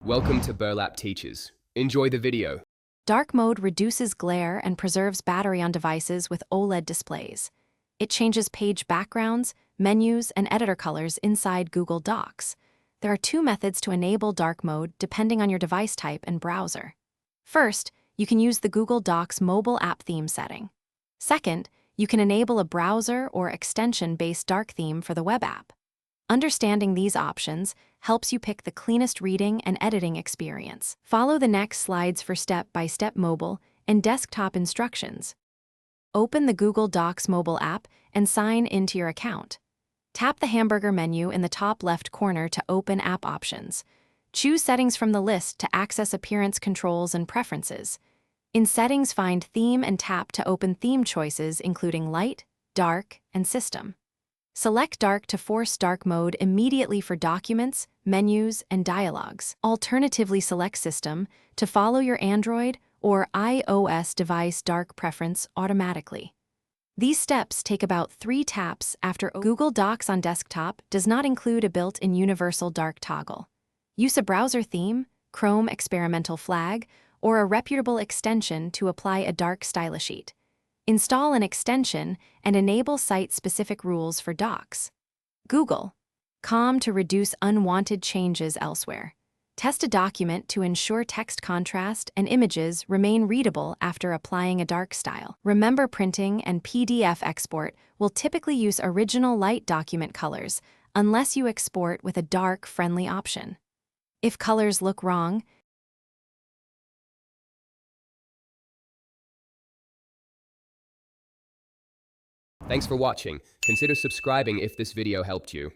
Welcome to Burlap Teachers. Enjoy the video. Dark mode reduces glare and preserves battery on devices with OLED displays. It changes page backgrounds, menus, and editor colors inside Google Docs. There are two methods to enable dark mode depending on your device type and browser. First, you can use the Google Docs mobile app theme setting. Second, you can enable a browser or extension-based dark theme for the web app. Understanding these options helps you pick the cleanest reading and editing experience. Follow the next slides for step-by-step mobile and desktop instructions. Open the Google Docs mobile app and sign into your account. Tap the hamburger menu in the top left corner to open app options. Choose Settings from the list to access appearance controls and preferences. In Settings, find Theme and tap to open theme choices including Light, Dark, and System. Select Dark to force dark mode immediately for documents, menus, and dialogues. Alternatively, select System to follow your Android or iOS device dark preference automatically. These steps take about 3 taps after Google Docs on desktop does not include a built-in universal dark toggle. Use a browser theme, Chrome experimental flag, or a reputable extension to apply a dark style sheet. Install an extension and enable site-specific rules for docs. Google.com to reduce unwanted changes elsewhere. Test a document to ensure text contrast and images remain readable after applying a dark style. Remember, printing and PDF export will typically use original light document colors unless you export with a dark, friendly option. If colors look wrong, Thanks for watching. Consider subscribing if this video helped you.